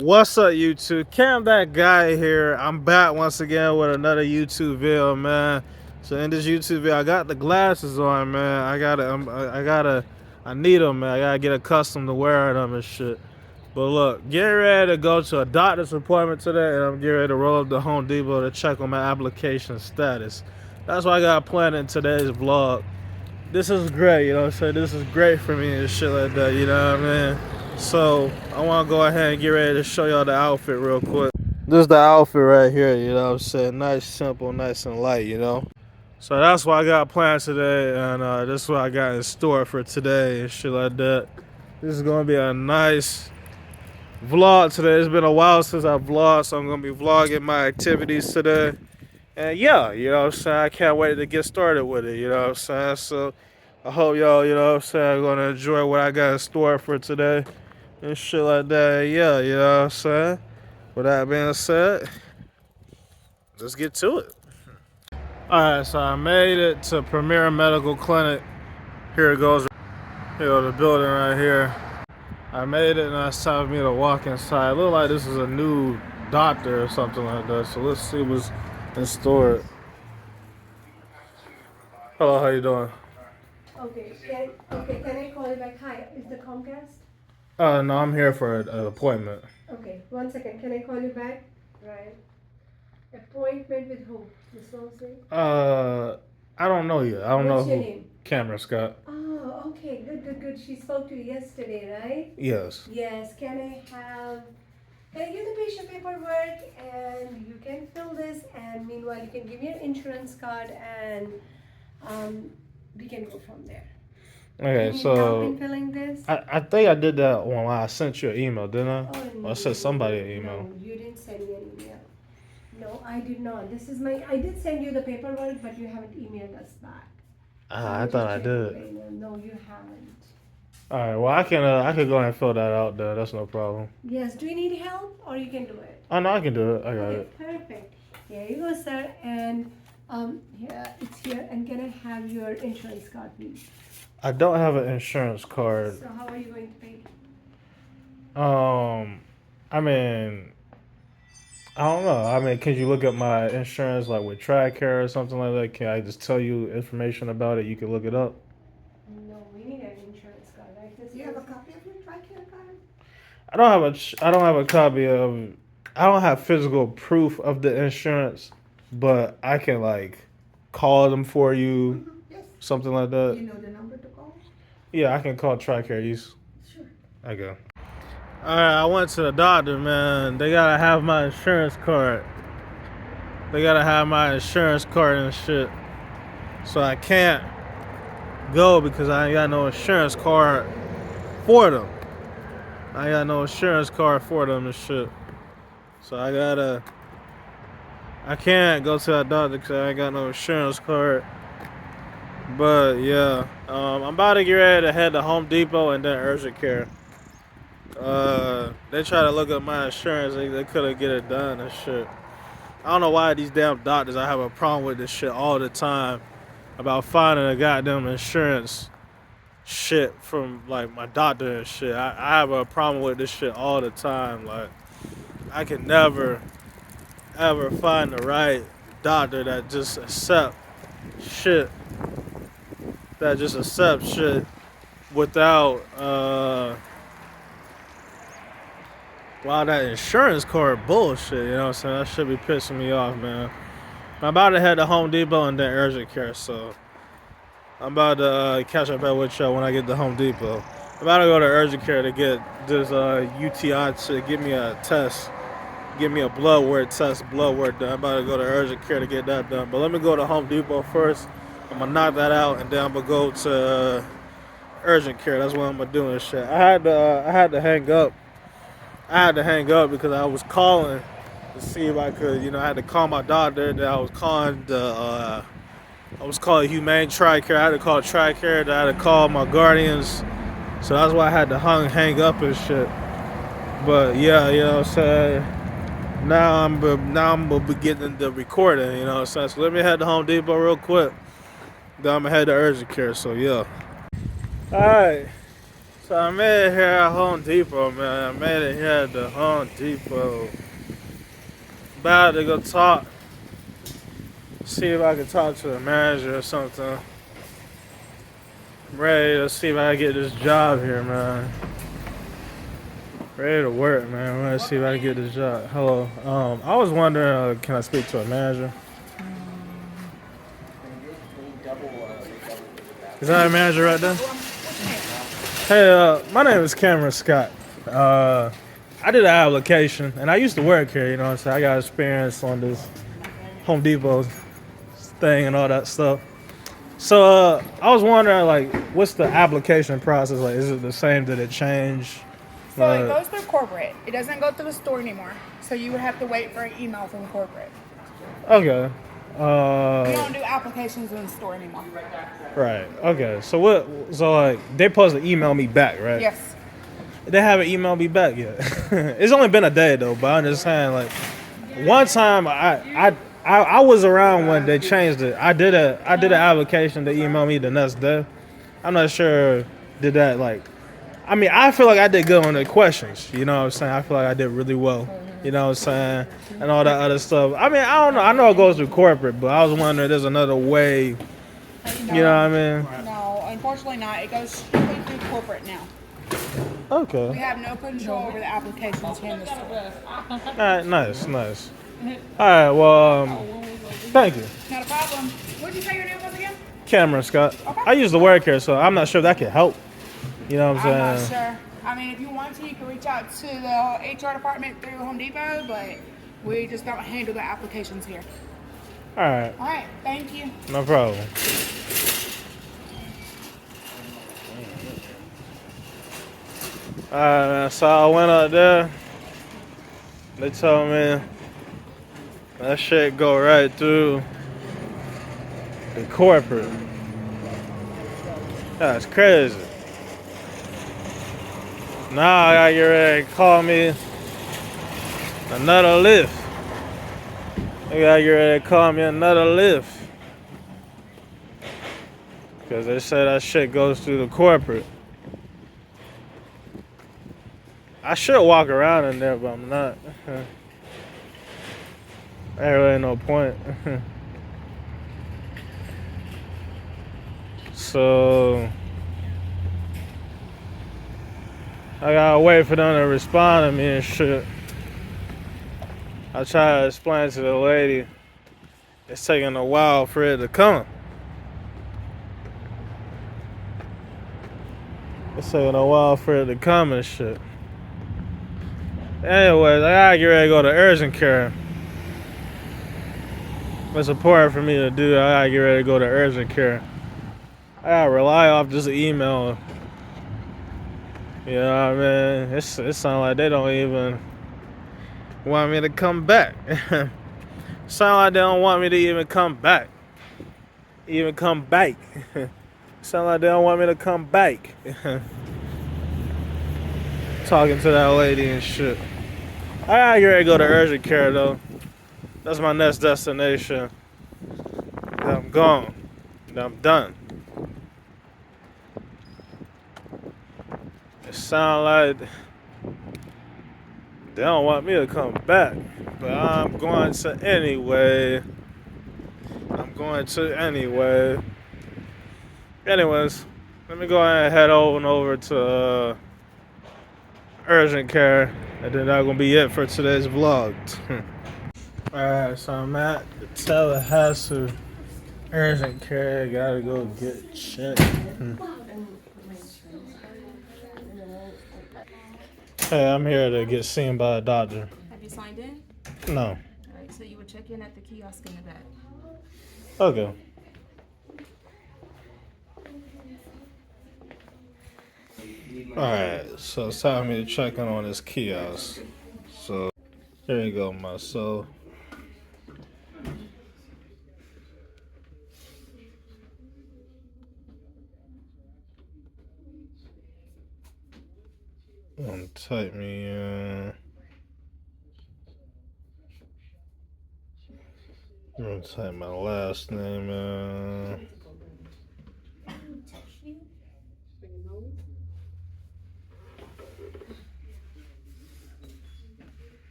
What's up, YouTube? Cam, that guy here. I'm back once again with another YouTube video, man. So in this YouTube video, I got the glasses on, man. I need them, man. I gotta get accustomed to wearing them and shit. But look, getting ready to go to a doctor's appointment today, and I'm getting ready to roll up to Home Depot to check on my application status. That's what I got planned in today's vlog. This is great, you know what I'm saying? This is great for me and shit like that, you know what I mean? So I want to go ahead and get ready to show y'all the outfit real quick. This is the outfit right here, you know what I'm saying? Nice, simple, nice and light, you know? So that's what I got planned today, and this is what I got in store for today and shit like that. This is going to be a nice vlog today. It's been a while since I vlogged, so I'm going to be vlogging my activities today. And yeah, you know what I'm saying? I can't wait to get started with it, you know what I'm saying? So I hope y'all, you know what I'm saying, are going to enjoy what I got in store for today and shit like that. Yeah, you know what I'm saying? With that being said, let's get to it. Alright, so I made it to Premier Medical Clinic. Here it goes. Here goes the building right here. I made it, and it's time for me to walk inside. It looks like this is a new doctor or something like that. So let's see what's in store. Hello, how you doing? Okay, can I call you back? Hi, is the Comcast? No, I'm here for an appointment. Okay, 1 second. Can I call you back? Right. Appointment with who? Miss Mosley? I don't know yet. I don't know What's your who. name? Cameron Scott. Oh, okay, good. She spoke to you yesterday, right? Yes. Yes, can I give the patient paperwork and you can fill this, and meanwhile you can give me your insurance card, and we can go from there. Okay, You need so help in filling this? I think I did that when I sent you an email, didn't I? Oh, Or I sent somebody an email. No, you didn't send me an email. No, I did not. I did send you the paperwork, but you haven't emailed us back. I thought I did. No, you haven't. All right, well I can go ahead and fill that out then. That's no problem. Yes, do you need help or you can do it? Oh no, I can do it. I got Okay, it. perfect. Here you go, sir. And here it's here. And can I have your insurance card, please? I don't have an insurance card. So how are you going to pay? I mean, I don't know. I mean, can you look at my insurance like with TRICARE or something like that? Can I just tell you information about it? You can look it up. No, we need an insurance card, right? Do you have a copy of your TRICARE card? I don't have a copy of. I don't have physical proof of the insurance, but I can like call them for you, Yes. something like that. You know the number to call? Yeah, I can call TRICARE. Sure. Okay. All right, I went to the doctor, man. They gotta have my insurance card. They gotta have my insurance card and shit. So I can't go because I ain't got no insurance card for them. I ain't got no insurance card for them and shit. So I can't go to that doctor because I ain't got no insurance card. But yeah, I'm about to get ready to head to Home Depot and then urgent care. They try to look up my insurance. They couldn't get it done and shit. I don't know why these damn doctors, I have a problem with this shit all the time about finding a goddamn insurance shit from like my doctor and shit. I have a problem with this shit all the time. Like I can never ever find the right doctor that just accepts shit without wow, that insurance card bullshit, you know what I'm saying? That should be pissing me off, man. I'm about to head to Home Depot and then urgent care, so I'm about to catch up with y'all when I get to Home Depot. I'm about to go to urgent care to get this UTI to give me a test, give me a blood work test, blood work done. I'm about to go to urgent care to get that done. But let me go to Home Depot first. I'm gonna knock that out, and then I'm gonna go to urgent care. That's what I'm gonna do and shit. I had to hang up. I had to hang up because I was calling to see if I could, you know, I had to call my doctor. Then I was calling Humane TRICARE. I had to call TRICARE. Then I had to call my guardians. So that's why I had to hang up and shit. But yeah, you know what I'm saying? Now I'm gonna be getting the recording, you know what I'm saying? So let me head to Home Depot real quick. Then I'm gonna head to urgent care, so yeah. Alright. So I made it here at Home Depot, man. I made it here at the Home Depot. About to go talk. See if I can talk to the manager or something. I'm ready to see if I can get this job here, man. Ready to work, man. I'm ready to see if I can get this job. Hello. I was wondering, can I speak to a manager? Is that a manager right there? Hey, my name is Cameron Scott. I did an application, and I used to work here, you know what I'm saying? I got experience on this Home Depot thing and all that stuff. So, I was wondering, like, what's the application process? Like, is it the same? Did it change? So it goes through corporate. It doesn't go through the store anymore. So you would have to wait for an email from corporate. Okay. We don't do applications in the store anymore. Right. Okay. So what? So like, they supposed to email me back, right? Yes. They haven't emailed me back yet. It's only been a day though, but I'm just saying, like, one time I was around when they changed it. I did an application to email me the next day. I'm not sure did that like. I mean, I feel like I did good on the questions. You know what I'm saying? I feel like I did really well. You know what I'm saying? And all that other stuff. I mean, I don't know. I know it goes through corporate, but I was wondering if there's another way. You know what I mean? No, unfortunately not. It goes strictly through corporate now. We Okay. have no control over the applications here in the store. All right. Nice. Nice. All right. Well, thank you. Not a problem. What did you say your name was again? Cameron Scott. Okay. I used to work here, so I'm not sure if that could help. You know what I'm I'm not saying? sure. I mean, if you want to, you can reach out to the HR department through Home Depot, but we just don't handle the applications here. All right. All right. Thank you. No problem. Alright, man, so I went out there. They told me that shit go right through the corporate. That's crazy. Now I gotta get ready to call me another lift. I gotta get ready to call me another lift. Because they say that shit goes through the corporate. I should walk around in there, but I'm not. There really ain't no point. So I gotta wait for them to respond to me and shit. I try to explain to the lady it's taking a while for it to come. It's taking a while for it to come and shit. Anyways, I gotta get ready to go to urgent care. It's important for me to do. I gotta get ready to go to urgent care. I gotta rely off this email. You know what I mean? It sounds like they don't even want me to come back. Sound like they don't want me to even come back. Even come back. Sound like they don't want me to come back. Talking to that lady and shit. I gotta get ready to go to urgent care though. That's my next destination. Then I'm gone. Then I'm done. It sound like they don't want me to come back. But I'm going to anyway. I'm going to anyway. Anyways, let me go ahead and head on over to urgent care, and then that's gonna be it for today's vlog. Alright, so I'm at the Tallahassee urgent care. Gotta go get checked. Hey, I'm here to get seen by a doctor. Have you signed in? No. All right, so you would check in at the kiosk in the back. Okay. Alright, so it's time for me to check in on this kiosk. So, here you go, myself. Type me in. I'm gonna type my last name in.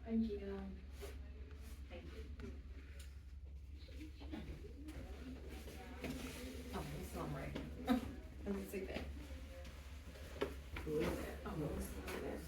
Thank you. Oh, it's not right. Let me see that. Oh, it's not that.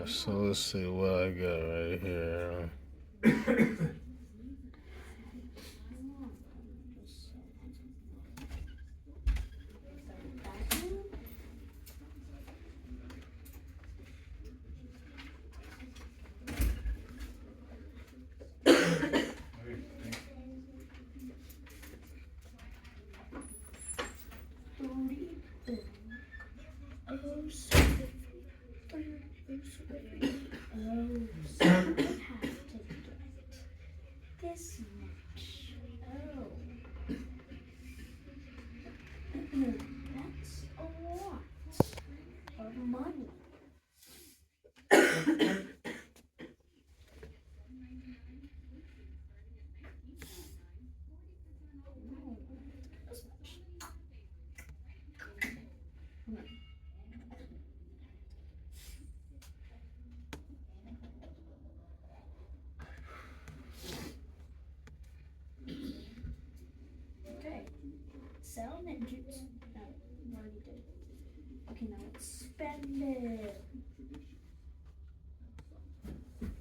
So let's see what I got right here. This much. Oh. That's a lot of money. Okay. Sell ninjas. No, we already did. Okay, now let's spend it.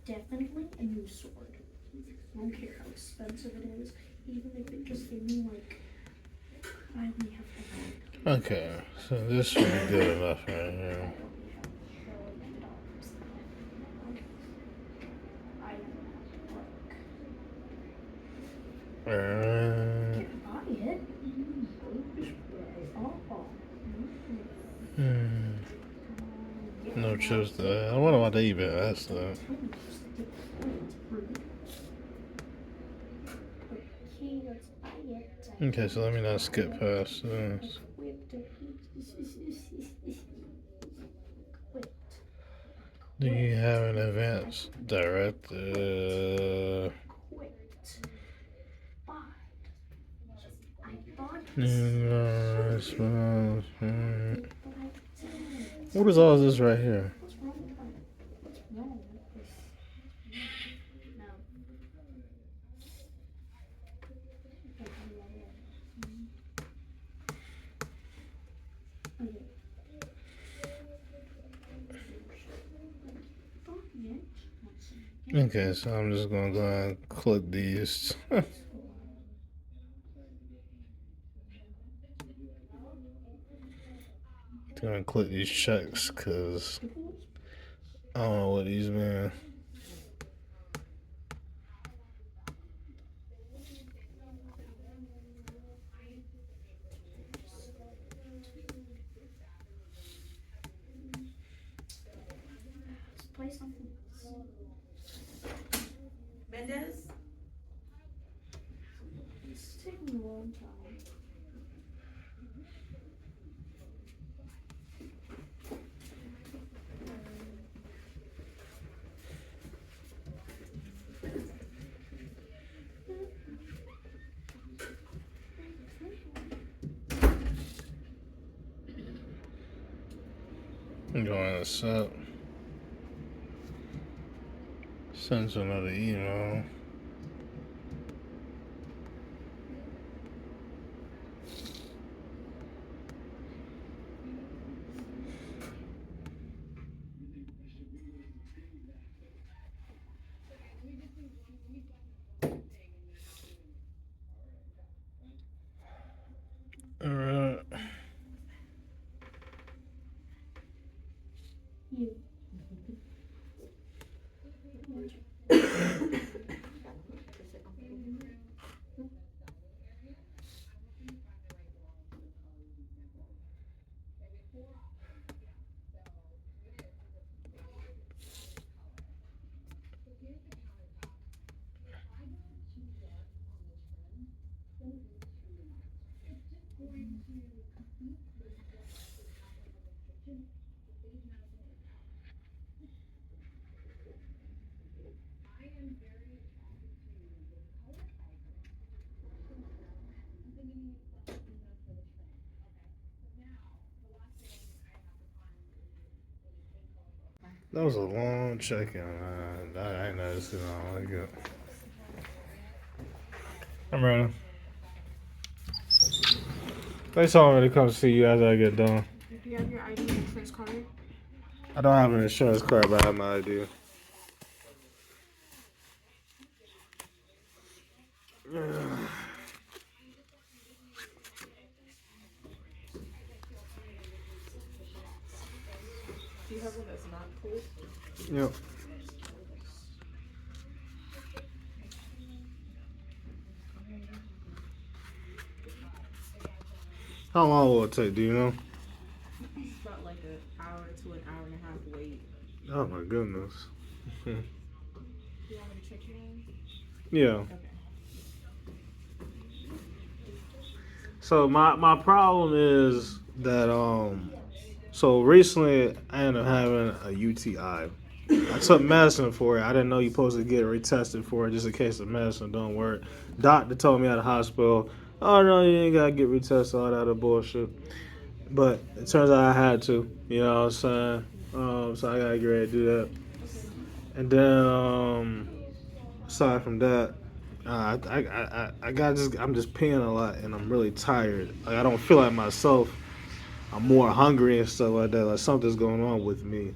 Definitely a new sword. I don't care how expensive it is, even if it just gave me like I only have to Okay, so this should be good enough right here. Can't buy it. No choice to that. I wonder why they even asked that. Okay, so let me not skip past this. Do you have an advanced director? What is all this right here? What's wrong with that? What's wrong with this? No. Okay, so I'm just gonna go ahead and click these. Gonna click these checks because I don't know what these mean. Let's play something else. Mendez? It's taking a long time. I'm going to send to another email. You. That was a long check-in, man. I ain't noticed it all. Like it. I'm ready. They told me to come see you after I get done. Do you have your ID and insurance card? I don't have an insurance card, but I have my idea. Do you have one that's not cool? Yep. How long will it take? Do you know? It's about like an hour to an hour and a half wait. Oh my goodness. Do you want me to check you in? Yeah. Okay. So my problem is that so recently I ended up having a UTI. I took medicine for it. I didn't know you're supposed to get retested for it just in case the medicine don't work. Doctor told me at the hospital, oh no, you ain't gotta get retested, all that other bullshit. But it turns out I had to, you know what I'm saying? So I gotta get ready to do that. And then aside from that, I'm just peeing a lot and I'm really tired. Like I don't feel like myself. I'm more hungry and stuff like that. Like something's going on with me.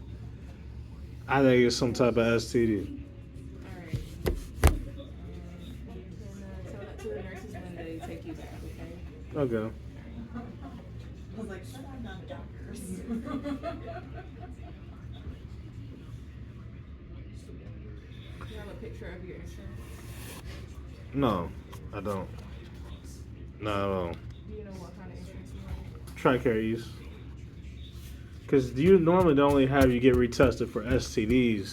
I think it's some type of STD. Alright. You can tell that to the nurses when they take you back, okay? Okay. I was like, I'm not doctors. You have a picture of your insurance? No, I don't. No, I don't. Do you know what kind of insurance you have? Tricare use. Because you normally only have you get retested for STDs. Do you?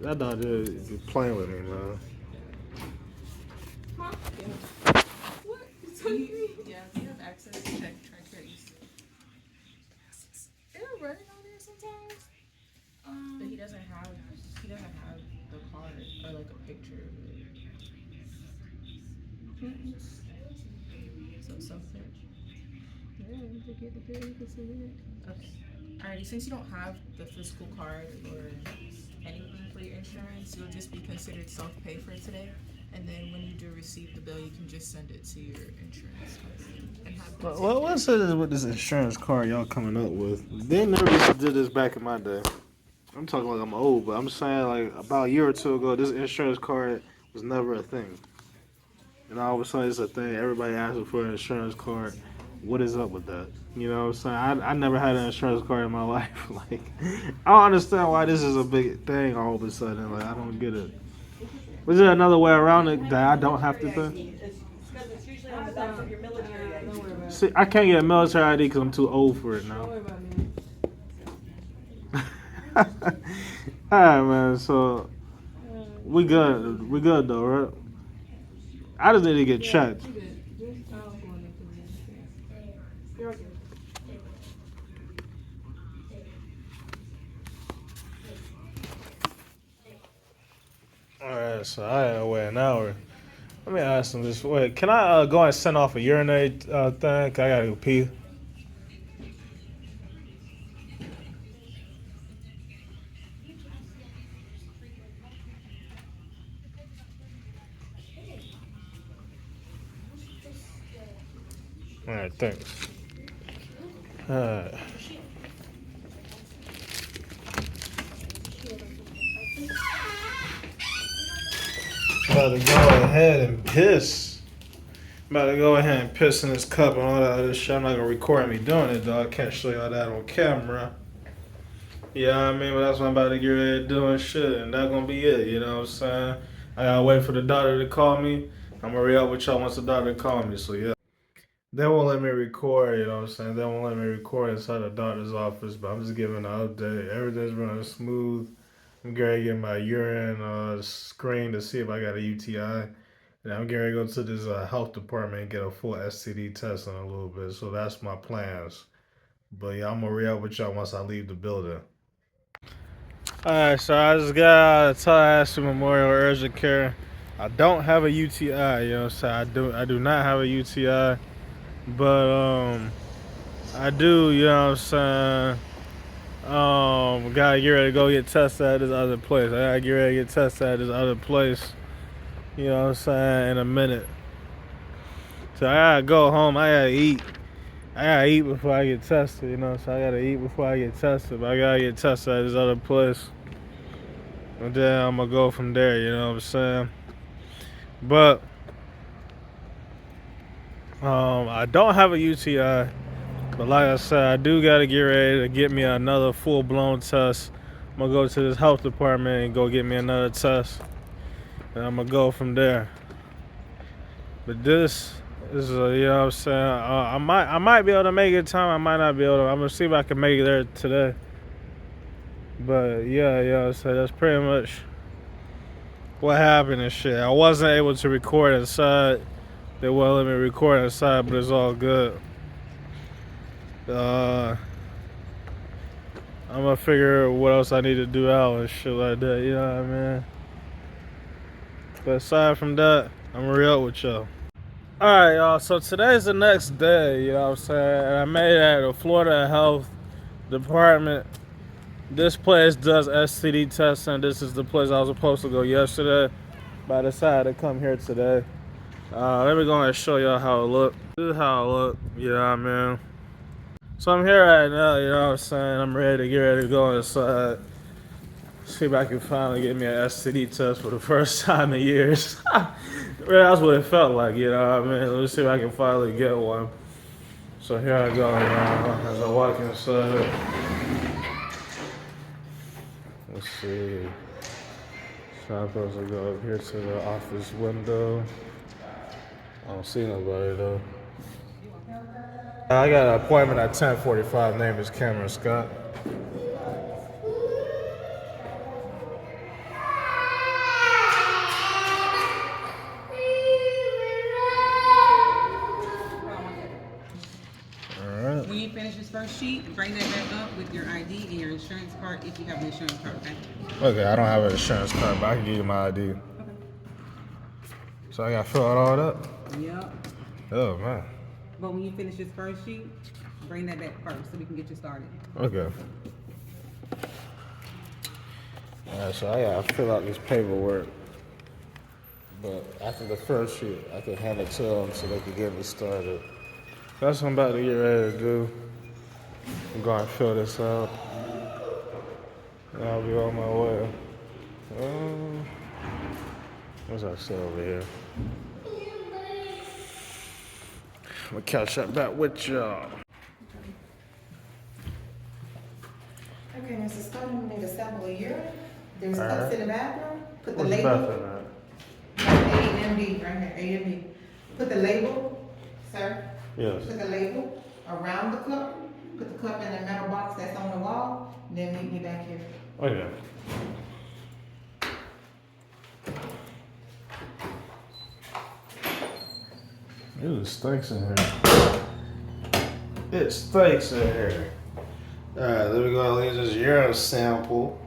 That doctor is playing with me, man. Huh? Yeah. What? Yeah, you have access to check Tricare use. They're running on there sometimes. But he doesn't have the card or like a picture of it. So something. Yeah, to get the bill, you can see it. Okay. Alrighty, since you don't have the physical card or anything for your insurance, you'll just be considered self-pay for today. And then when you do receive the bill, you can just send it to your insurance company and have them take Well, what's it with this insurance card y'all coming up with? They never used to do this back in my day. I'm talking like I'm old, but I'm saying like about a year or two ago, this insurance card was never a thing. And all of a sudden it's a thing. Everybody asking for an insurance card. What is up with that? You know what I'm saying? I never had an insurance card in my life. Like, I don't understand why this is a big thing all of a sudden. Like, I don't get it. Was there another way around it that I don't have to pay? It's because it's usually on the back of your military ID. Don't worry about it. See, I can't get a military ID because I'm too old for it Don't now. worry about it. Alright, man. So, we good. We good, though, right? I just need to get checked. You good. Just, I don't want anything. You're good. Alright, so I had to wait an hour. Let me ask him this. Wait, can I go and send off a urinate thing? 'Cause I gotta go pee. Alright, thanks. Alright. About to go ahead and piss. About to go ahead and piss in this cup and all that other shit. I'm not gonna record me doing it, though. I can't show y'all that on camera. Yeah, I mean, but that's what I'm about to get ready to do and shit, and that's gonna be it, you know what I'm saying? I gotta wait for the doctor to call me. I'm gonna re-up with y'all once the doctor call me, so yeah. They won't let me record, you know what I'm saying? They won't let me record inside the doctor's office, but I'm just giving an update. Everything's running smooth. I'm getting to get my urine screened to see if I got a UTI. And I'm getting to go to this health department and get a full STD test in a little bit. So that's my plans. But yeah, I'm gonna re-up with y'all once I leave the building. Alright, so I just got out of Tallahassee Memorial Urgent Care. I don't have a UTI, you know what I'm saying? I do not have a UTI. But I do, you know what I'm saying? Gotta get ready to go get tested at this other place. I gotta get ready to get tested at this other place, you know what I'm saying, in a minute. So I gotta go home, I gotta eat. I gotta eat before I get tested, you know, so I gotta eat before I get tested. But I gotta get tested at this other place. And then I'm gonna go from there, you know what I'm saying? But I don't have a UTI. But like I said, I do gotta get ready to get me another full-blown test. I'm gonna go to this health department and go get me another test. And I'm gonna go from there. But this is, you know what I'm saying? I might be able to make it time. I might not be able to. I'm gonna see if I can make it there today. But yeah, you know what I'm saying? That's pretty much what happened and shit. I wasn't able to record inside. They won't let me record inside, but it's all good. I'm gonna figure out what else I need to do out and shit like that, you know what I mean? But aside from that, I'm gonna re-up with y'all. Alright, y'all, so today's the next day, you know what I'm saying? And I made it at the Florida Health Department. This place does STD testing. This is the place I was supposed to go yesterday, but I decided to come here today. Let me go and show y'all how it look. This is how it look, you know what I mean? So I'm here right now, you know what I'm saying? I'm ready to go inside. See if I can finally get me an STD test for the first time in years. That's what it felt like, you know what I mean? Let's see if I can finally get one. So here I go now as I walk inside. Let's see. So I'm supposed to go up here to the office window. I don't see nobody though. I got an appointment at 10:45. Name is Cameron Scott. Alright. When you finish this first sheet, bring that back up with your ID and your insurance card if you have an insurance card, okay? Okay, I don't have an insurance card, but I can give you my ID. Okay. So I gotta fill out all that? Yep. Oh man. But when you finish this first sheet, bring that back first so we can get you started. Okay. Alright, so I gotta fill out this paperwork. But after the first sheet, I can hand it to them so they can get me started. That's what I'm about to get ready to do. I'm going to fill this out. And I'll be on my way. What's that say over here? I'm gonna catch up back with y'all. Okay, Mrs. Stone, you need a sample of urine. There's All cups right. in the bathroom. Put the What's the label. bathroom at? A&D, right here, A&D. Put the label, sir. Yes. Put the label around the cup. Put the cup in the metal box that's on the wall. Then meet me back here. Okay. It stinks in here. It stinks in here. Alright, let me go and leave this urine sample.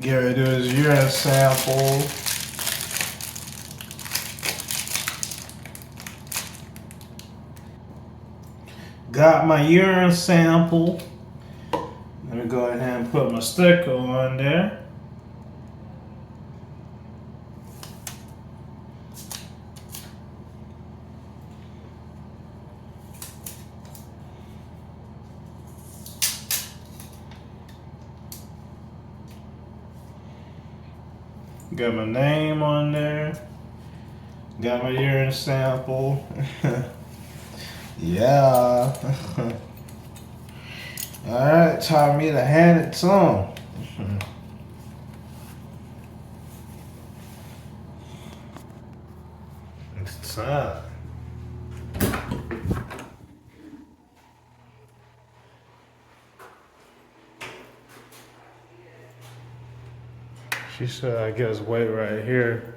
Get ready to do this urine sample. Got my urine sample. Let me go ahead and put my sticker on there. Got my name on there. Got my urine sample. Yeah. Alright, time me to hand it to him. It's time. She said, I guess wait right here.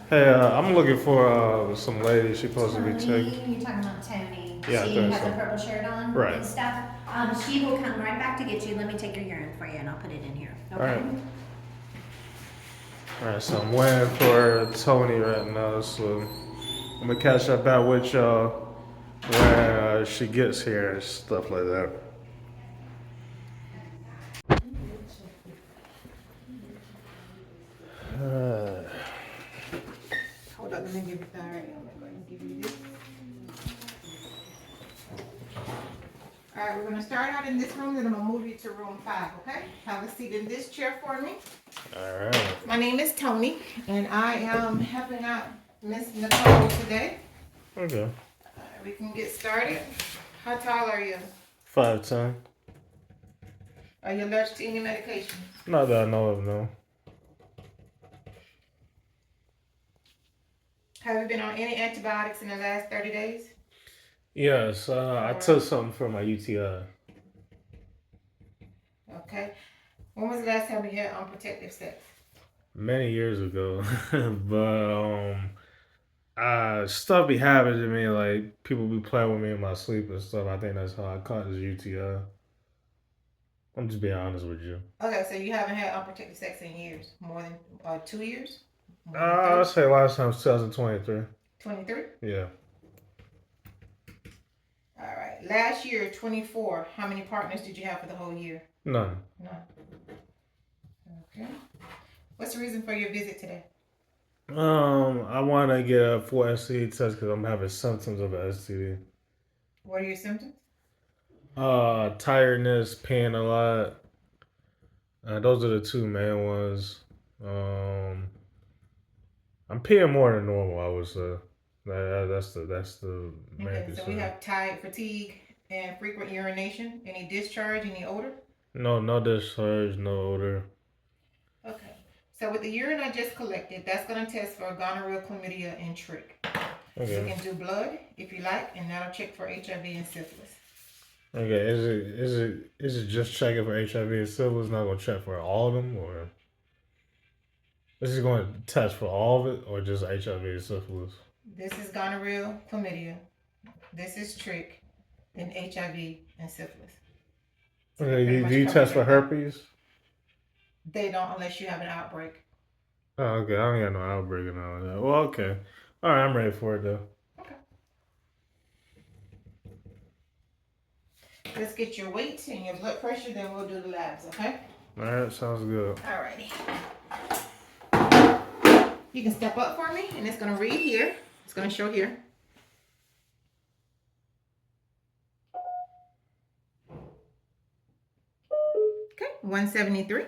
Hey, I'm looking for some lady she's supposed to be taking. You're talking about Tony. Yeah, I She think has so. a purple shirt on Right. and stuff. She will come right back to get you. Let me take your urine for you and I'll put it in here. Okay? Alright. Alright, so I'm waiting for Tony right now, so I'm gonna catch up back with y'all when she gets here and stuff like that. Hold up, let me give you, all right, I'm going to give you this. All right, we're gonna start out in this room, then I'm gonna move you to room 5, okay? Have a seat in this chair for me. Alright. My name is Tony, and I am helping out Miss Nicole today. Okay. All right, we can get started. How tall are you? 5'10". Are you allergic to any medication? Not that I know of, no. Have you been on any antibiotics in the last 30 days? Yes, I took something for my UTI. Okay. When was the last time you had unprotected sex? Many years ago. But stuff be happening to me, like people be playing with me in my sleep and stuff. I think that's how I caught this UTI. I'm just being honest with you. Okay, so you haven't had unprotected sex in years, more than 2 years? I'll say last time was 2023. 23? Yeah. All right. Last year, 24, how many partners did you have for the whole year? None. None. Okay. What's the reason for your visit today? I want to get a full STD test because I'm having symptoms of an STD. What are your symptoms? Tiredness, pain a lot. Those are the two main ones. I'm peeing more than normal, I would say. That's the main Okay, so concern. we have tired, fatigue, and frequent urination. Any discharge, any odor? No discharge, no odor. Okay. So with the urine I just collected, that's going to test for gonorrhea, chlamydia, and trick. Okay. You can do blood if you like, and that'll check for HIV and syphilis. Okay, is it just checking for HIV and syphilis? Not gonna check for all of them, or is it going to test for all of it, or just HIV and syphilis? This is gonorrhea, chlamydia. This is trick, then HIV and syphilis. So Okay, pretty do much you cover test for everything. herpes? They don't unless you have an outbreak. Oh, okay, I don't got no outbreak and all that. Well, okay, all right, I'm ready for it though. Okay. Let's get your weight and your blood pressure, then we'll do the labs, okay? All right, sounds good. Alrighty. You can step up for me, and it's gonna read here. It's gonna show here. Okay, 173.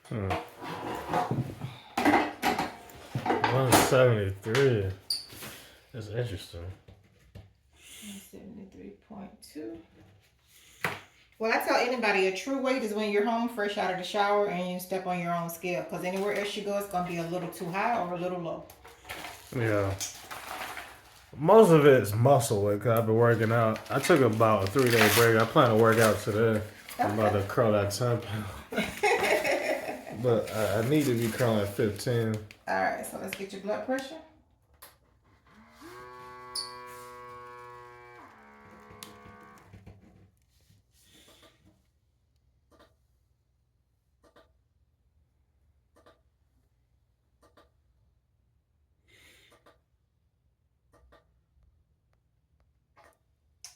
173. That's interesting. 173.2. Well, I tell anybody a true weight is when you're home fresh out of the shower and you step on your own scale. Because anywhere else you go, it's going to be a little too high or a little low. Yeah. Most of it is muscle weight because I've been working out. I took about a 3-day break. I plan to work out today. I'm about to curl that 10 pounds. But I need to be curling 15. Alright, so let's get your blood pressure.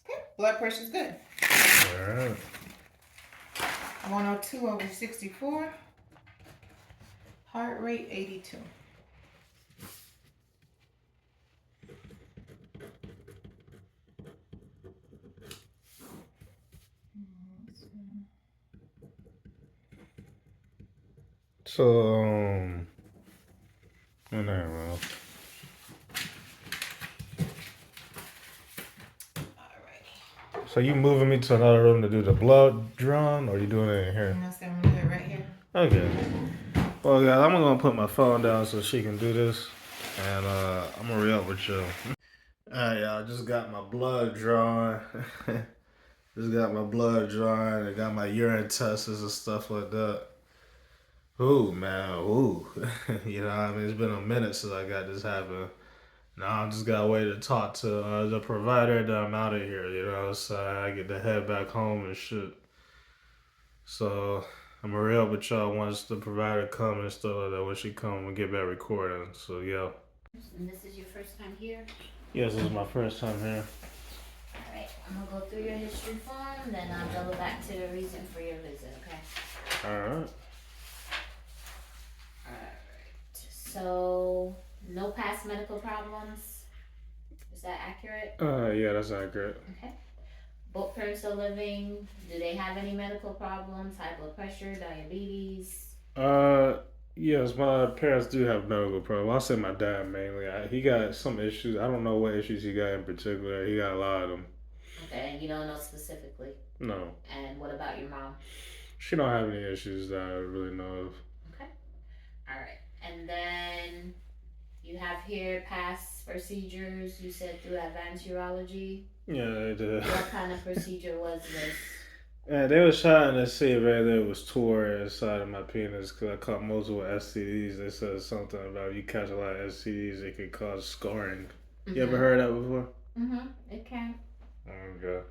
Okay, blood pressure's good. All right. 102/64. Heart rate 82. So, oh, never mind. Alrighty. So you moving me to another room to do the blood drawing, or you doing it in here? And that's gonna do it right here. Okay. Well, guys, I'm gonna put my phone down so she can do this, and I'm gonna re-up with you. Alright, y'all, just got my blood drawn. Just got my blood drawn. I got my urine tests and stuff like that. Ooh, man, ooh. You know what I mean? It's been a minute since I got this happen. Now I just gotta wait to talk to the provider that I'm out of here, you know, so I get to head back home and shit. So I'm gonna re-up with y'all once the provider come and stuff like that. When she come, and get back recording. So yeah. And this is your first time here? Yes, this is my first time here. Alright, I'm gonna go through your history form, then I'll double back to the reason for your visit, okay? Alright. Alright. So, no past medical problems? Is that accurate? Yeah, that's accurate. Okay. Both parents are living. Do they have any medical problems? High blood pressure, diabetes? Yes, my parents do have medical problems. I'll say my dad mainly. He got some issues. I don't know what issues he got in particular. He got a lot of them. Okay, and you don't know specifically? No. And what about your mom? She don't have any issues that I really know of. Okay. Alright. And then you have here past procedures. You said through advanced urology. Yeah, they did. What kind of procedure was this? And they was trying to see if there was tore inside of my penis because I caught multiple STDs. They said something about if you catch a lot of STDs, it could cause scarring. You ever heard that before? Mm-hmm. It can. Okay.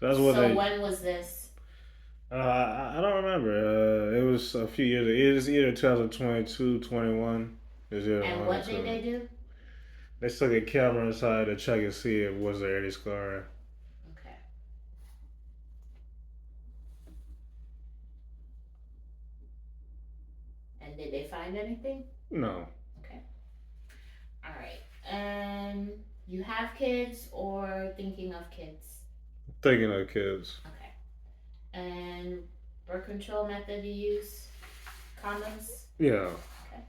So that's what So when was this? I don't remember. It was a few years. It was either 2022, 21. And what did they do? They stuck a camera inside to check and see if was there any scarring. Okay. And did they find anything? No. Okay. All right. And you have kids or thinking of kids? Thinking of kids. Okay. And birth control method you use? Condoms? Yeah. Okay.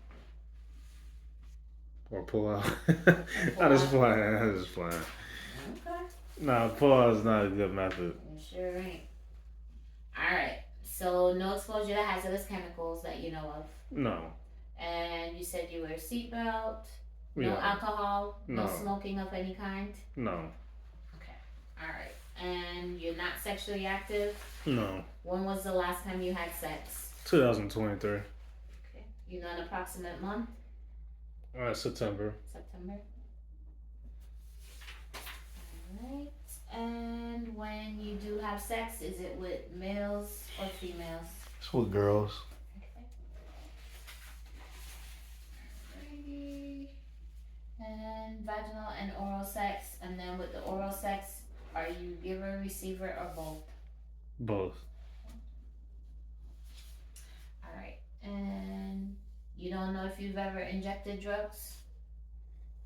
Or pull out. I'm just playing. I'm just playing. Okay. Nah, pull out is not a good method. It sure ain't. Alright. So no exposure to hazardous chemicals that you know of. No. And you said you wear a seatbelt. No Yeah. alcohol. No No. smoking of any kind. No. Okay. Alright. And you're not sexually active? No. When was the last time you had sex? 2023. Okay. You know an approximate month? September. September. Alright. And when you do have sex, is it with males or females? It's with girls. Okay. Alrighty. And vaginal and oral sex. And then with the oral sex, are you giver, receiver, or both? Both. Alright. And you don't know if you've ever injected drugs?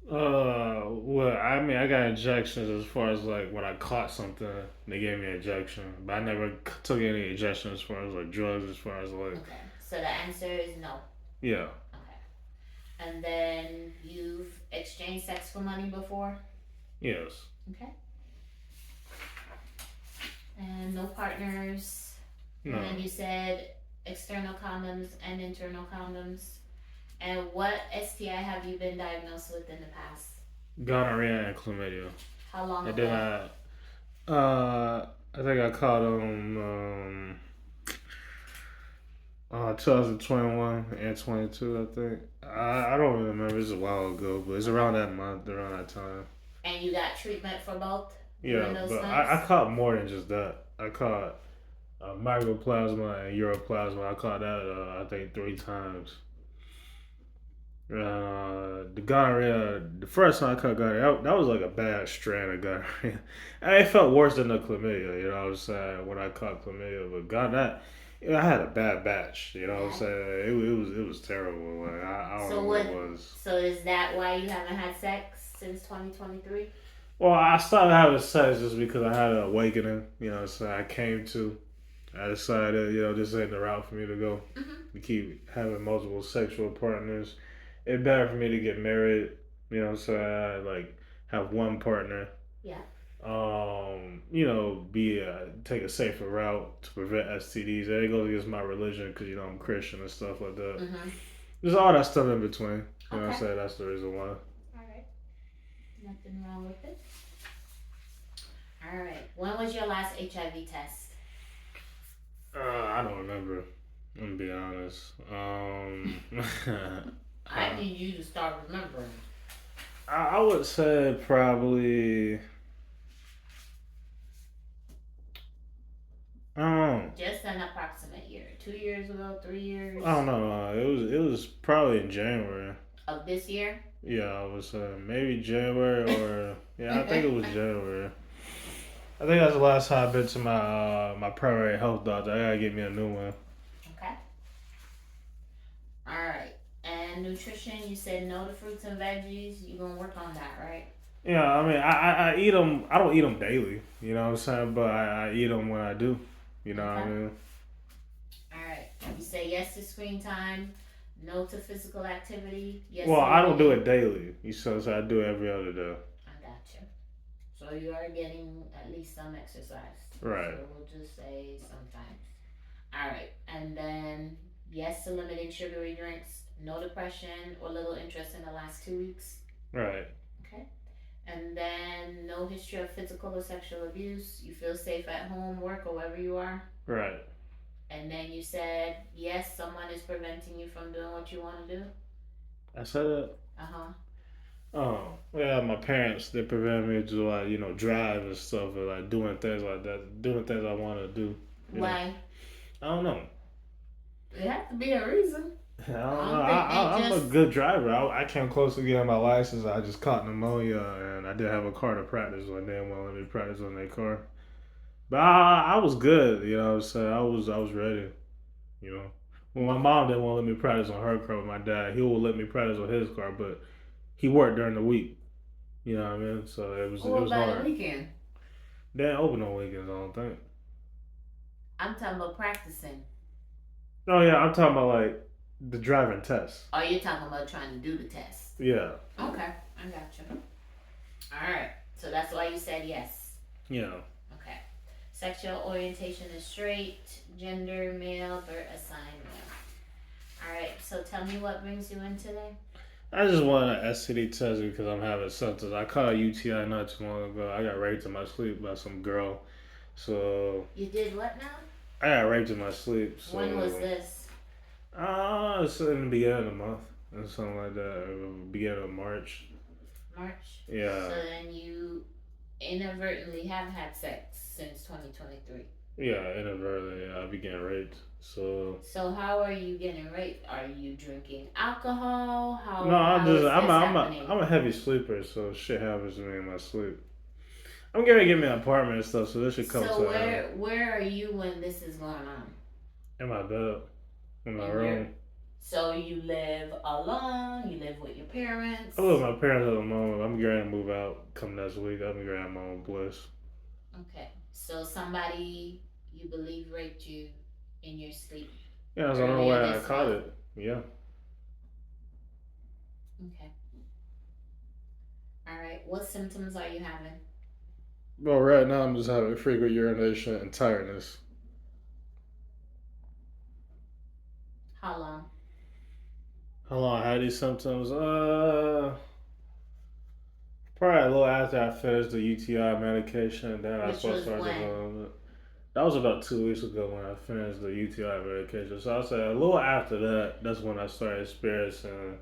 Well, I mean, I got injections as far as like when I caught something, they gave me an injection, but I never took any injections as far as like drugs, as far as like. Okay. So the answer is no. Yeah. Okay. And then you've exchanged sex for money before? Yes. Okay. And no partners? No. And you said external condoms and internal condoms. And what STI have you been diagnosed with in the past? Gonorrhea and chlamydia. How long And ago? then I think I caught them 2021 and 22. I think I don't remember. It's a while ago, but it's around that month, around that time. And you got treatment for both? Yeah, during those but times? I caught more than just that. I caught mycoplasma and uroplasma. I caught that I think 3 times. The gonorrhea, the first time I caught gonorrhea, that was like a bad strand of gonorrhea. And it felt worse than the chlamydia, you know what I'm saying, when I caught chlamydia. But God, I had a bad batch, you know what I'm saying. It was terrible. Like I don't know what it was. So is that why you haven't had sex since 2023? Well, I started having sex just because I had an awakening, you know what I'm saying. I decided, you know, this ain't the route for me to go. To keep having multiple sexual partners. It's better for me to get married, you know what I'm saying. I like have one partner. Yeah. be take a safer route to prevent STDs. It goes against my religion because I'm Christian and stuff like that. Mm-hmm. There's all that stuff in between. You know what I'm Okay. saying? That's the reason why. Alright. Nothing wrong with it. Alright. When was your last HIV test? I don't remember. I'm gonna be honest. I need you to start remembering. I would say probably. I don't know. Just an approximate year. 2 years ago, 3 years? I don't know. It was probably in January. Of this year? Yeah, I would say maybe January or I think it was January. I think that's the last time I've been to my primary health doctor. I gotta get me a new one. Okay. Alright. And nutrition, you said no to fruits and veggies. You gonna work on that, right? Yeah, I mean, I eat them. I don't eat them daily. You know what I'm saying? But I eat them when I do. You know what I mean? Alright. You say yes to screen time, no to physical activity. Yes. Well, to I don't do reading. it daily. So I do it every other day. I got you. So you are getting at least some exercise. Right. So we'll just say sometimes. Alright. And then yes to limiting sugary drinks, no depression or little interest in the last 2 weeks. Right. Okay. And then no history of physical or sexual abuse. You feel safe at home, work, or wherever you are. Right. And then you said yes, someone is preventing you from doing what you want to do. I said it. Uh-huh. Oh, yeah, my parents, they prevent me to drive and stuff, or like doing things like that, doing things I want to do. Why? I don't know. It has to be a reason. I don't I know. don't think they I'm a just- good driver. I came close to getting my license. I just caught pneumonia, and I didn't have a car to practice on. They didn't want to let me practice on their car. But I was good, you know what I'm saying? I was ready, you know. Well, my mom didn't want to let me practice on her car with my dad. He would let me practice on his car, but he worked during the week. You know what I mean? So it was What about hard. the weekend? They didn't open on weekends, I don't think. I'm talking about practicing. Oh yeah, I'm talking about like the driving test. Oh, you're talking about trying to do the test. Yeah. Okay, I got you. Alright, so that's why you said yes. Yeah. Okay. Sexual orientation is straight, gender male, birth assigned male. Alright, so tell me what brings you in today? I just wanted an STD test because I'm having symptoms. I caught a UTI not too long ago. I got raped in my sleep by some girl. So You did what now? I got raped in my sleep. So When was this? It's in the beginning of the month or something like that. Or beginning of March. March? Yeah. So then you inadvertently have had sex since 2023. Yeah, inadvertently, I began raped. So So how are you getting raped? Are you drinking alcohol? How? no, how is this I'm happening? a heavy sleeper, so shit happens to me in my sleep. I'm gonna get me an apartment and stuff, so this should come So to where are you when this is going on? in my bed, in my In room. So you live alone? You live with your parents? I live with my parents at the moment. I'm getting to move out come next week. I'm gonna have my own place. Okay. So somebody you believe raped you in your sleep. Yeah, so I don't know Earlier why I this caught month. it. Yeah. Okay. All right. What symptoms are you having? Well, right now I'm just having frequent urination and tiredness. How long? How long I had these symptoms? Probably a little after I finished the UTI medication, then I Which supposed was to start when? developing it. That was about 2 weeks ago when I finished the UTI medication. So I'll say a little after that, that's when I started experiencing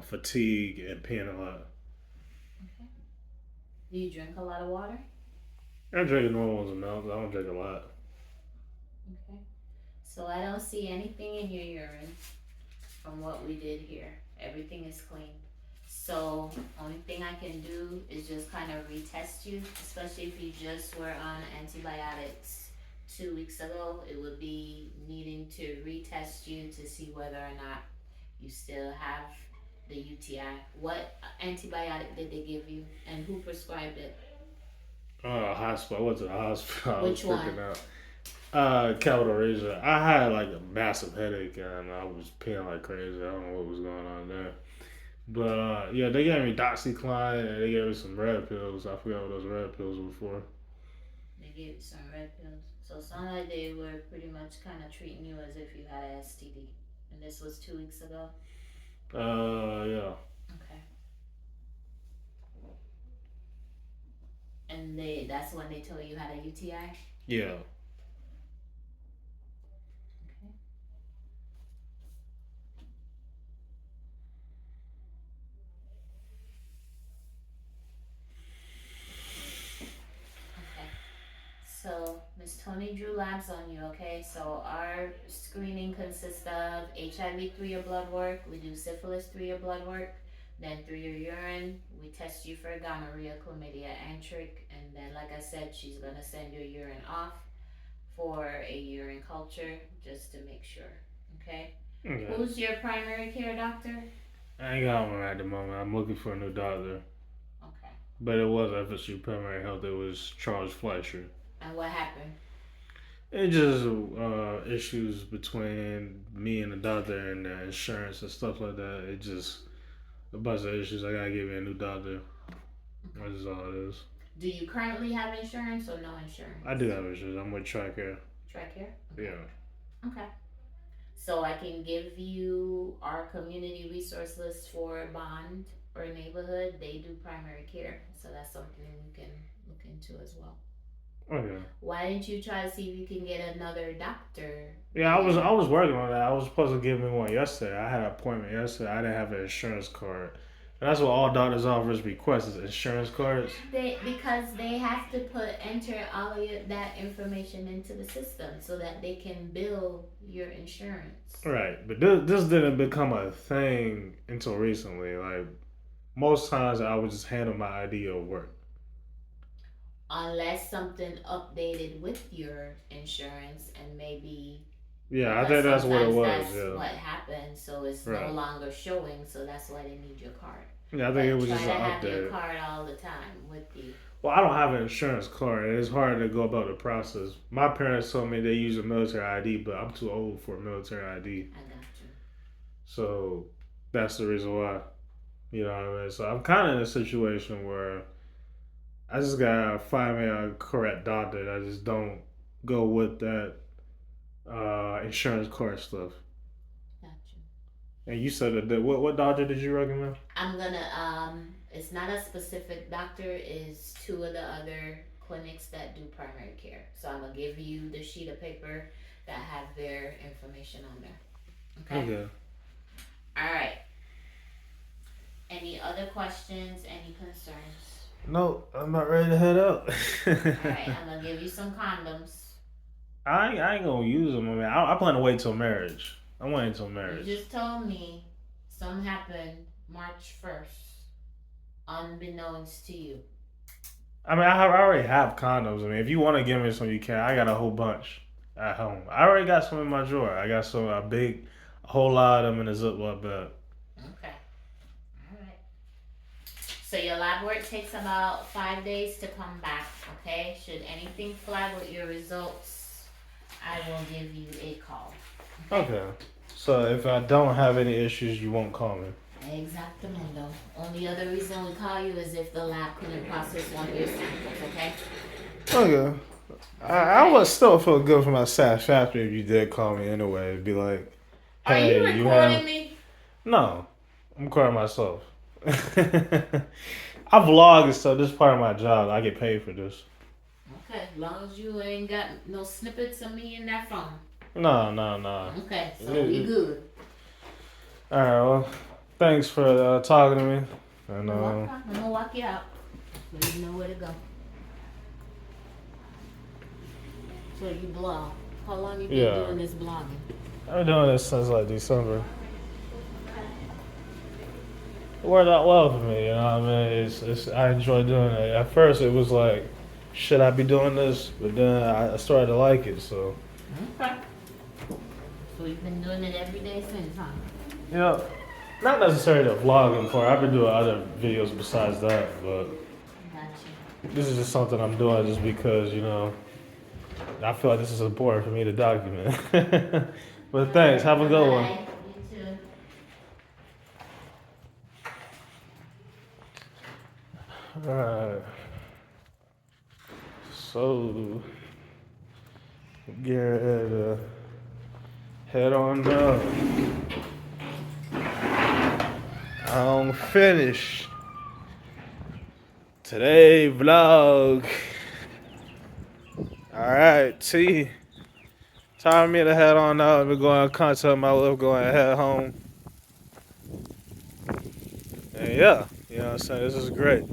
fatigue and peeing a lot. Okay. Do you drink a lot of water? I drink normal ones of milk. I don't drink a lot. Okay. So I don't see anything in your urine from what we did here. Everything is clean. So only thing I can do is just kind of retest you, especially if you just were on antibiotics 2 weeks ago. It would be needing to retest you to see whether or not you still have the UTI. What antibiotic did they give you and who prescribed it? Hospital. I went to the hospital. Which I was freaking one? out. Capital Region. I had like a massive headache and I was peeing like crazy. I don't know what was going on there. But yeah, they gave me Doxycycline and they gave me some red pills. I forgot what those red pills were for. They gave you some red pills. So it sounded like they were pretty much kind of treating you as if you had an STD. And this was 2 weeks ago? Yeah. Okay. And that's when they told you had a UTI? Yeah. So, Miss Tony drew labs on you, okay? So, our screening consists of HIV through your blood work, we do syphilis through your blood work, then through your urine, we test you for gonorrhea, chlamydia, and trick, and then, like I said, she's gonna send your urine off for a urine culture just to make sure, okay? Okay. Who's your primary care doctor? I ain't got one at the moment. I'm looking for a new doctor. Okay. But it was FSU Primary Health. It was Charles Fleischer. And what happened? It just issues between me and the doctor and the insurance and stuff like that. It just a bunch of issues. I gotta get me a new doctor. That's just all it is. Do you currently have insurance or no insurance? I do have insurance. I'm with TRICARE. TRICARE? Yeah. Okay. So I can give you our community resource list for Bond or neighborhood. They do primary care, so that's something you can look into as well. Okay. Why didn't you try to see if you can get another doctor? Yeah, I was working on that. I was supposed to give me one yesterday. I had an appointment yesterday. I didn't have an insurance card. And that's what all doctors' offices request is insurance cards. Because they have to enter all of that information into the system so that they can bill your insurance. Right, but this didn't become a thing until recently. Like most times, I would just handle my ID at work. Unless something updated with your insurance and maybe. Yeah, I think that's what it was. That's yeah. what happened, so it's no longer showing, so that's why they need your card. Yeah, I think it was just an Try to have update. your card all the time with you. Well, I don't have an insurance card. It's hard to go about the process. My parents told me they use a military ID, but I'm too old for a military ID. I got you. So that's the reason why. You know what I mean? So I'm kind of in a situation where I just gotta find me a correct doctor that just don't go with that insurance card stuff. Got you. And you said that what doctor did you recommend? I'm gonna it's not a specific doctor, it's 2 of the other clinics that do primary care. So I'm gonna give you the sheet of paper that have their information on there. Okay? Okay. Alright. Any other questions, any concerns? No, I'm not ready to head out. Alright, I'm gonna give you some condoms. I ain't gonna use them. I mean, I plan to wait till marriage. I'm waiting till You marriage. just told me something happened March 1st, unbeknownst to you. I mean, I already have condoms. I mean, if you want to give me some, you can. I got a whole bunch at home. I already got some in my drawer. I got a whole lot of them in a Ziploc bag. Okay. Alright. So your lab work takes about 5 days to come back, okay? Should anything flag with your results, I will give you a call. Okay. So if I don't have any issues, you won't call me. Exactamundo. Only other reason we call you is if the lab couldn't process one of your samples, okay? Okay. I would still feel good for my satisfaction if you did call me anyway. It'd be like, hey, Are you recording me? No, I'm recording myself. I vlog and stuff. This is part of my job. I get paid for this. Okay, as long as you ain't got no snippets of me in that phone. No. Okay, so we good. All right, well, thanks for talking to me. And You're welcome. I'm gonna walk you out so you know where to go. So you blog. How long you been doing this blogging? I've been doing this since like December. It worked out well for me, you know what I mean? I enjoy doing it. At first it was like, should I be doing this? But then I started to like it, so. Okay. So you've been doing it every day since, huh? You know, not necessarily the vlogging part. I've been doing other videos besides that, but Gotcha. this is just something I'm doing just because, you know, I feel like this is important for me to document. But thanks. Have a good one. Bye. You too. Alright. So, get ready to head on up. I'm finished. Today vlog. Alright, T. Time for me to head on out. We're going to contact my love, going to head home. And yeah, you know what I'm saying? This is great.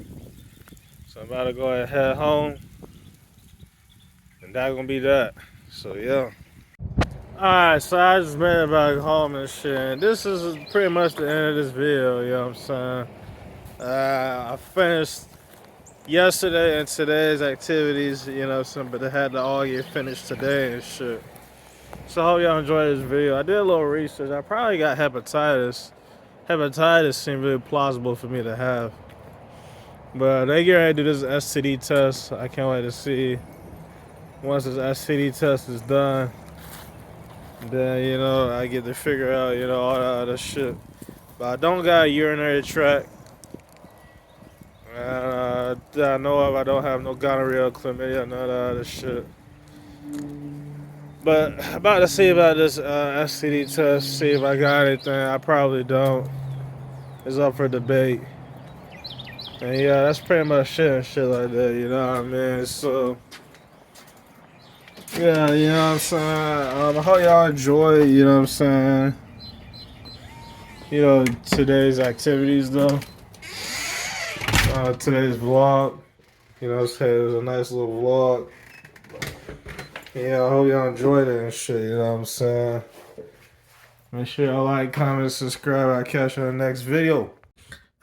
So I'm about to go ahead and head home. And that's gonna be that. So yeah. Alright, so I just made it back home and shit. And this is pretty much the end of this video, you know what I'm saying? I finished yesterday and today's activities, you know what I'm saying? But they had to all get finished today and shit. So I hope y'all enjoyed this video. I did a little research. I probably got hepatitis. Hepatitis seemed really plausible for me to have. But they get ready to do this STD test. I can't wait to see. Once this STD test is done, then, you know, I get to figure out, you know, all that other shit. But I don't got a urinary tract. That I know of, I don't have no gonorrhea, chlamydia, none of that other shit. But I'm about to see about this STD test, see if I got anything. I probably don't. It's up for debate. And yeah, that's pretty much shit and shit like that, you know what I mean? So, yeah, you know what I'm saying? I hope y'all enjoy, you know what I'm saying? You know, today's activities though. Today's vlog. You know what I'm saying? It was a nice little vlog. Yeah, I hope y'all enjoyed it and shit, you know what I'm saying? Make sure y'all like, comment, subscribe. I'll catch you in the next video.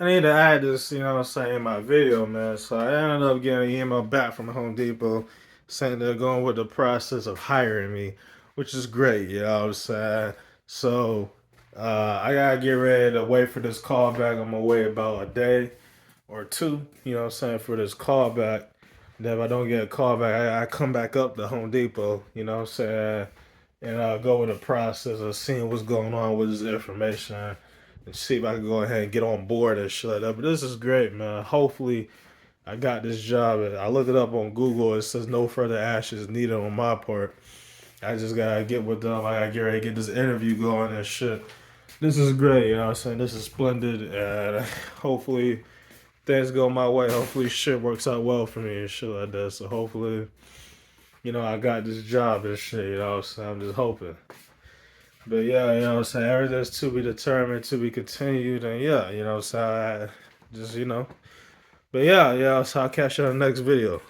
I need to add this, you know what I'm saying, in my video, man. So I ended up getting an email back from Home Depot saying they're going with the process of hiring me, which is great, you know what I'm saying? So I gotta get ready to wait for this call back. I'm gonna wait about a day or two, you know what I'm saying, for this call back. And if I don't get a call back, I come back up to Home Depot, you know what I'm saying, and I'll go with the process of seeing what's going on with this information. And see if I can go ahead and get on board and shit like that. But this is great, man. Hopefully, I got this job. I looked it up on Google. It says no further actions needed on my part. I just gotta get with them. I gotta get ready to get this interview going and shit. This is great, you know what I'm saying? This is splendid. And hopefully, things go my way. Hopefully, shit works out well for me and shit like that. So hopefully, you know, I got this job and shit, you know what I'm saying? I'm just hoping. But yeah, you know what I'm saying, everything's to be determined, to be continued, and yeah, you know what I'm saying, just, you know. But yeah, so I'll catch you on the next video.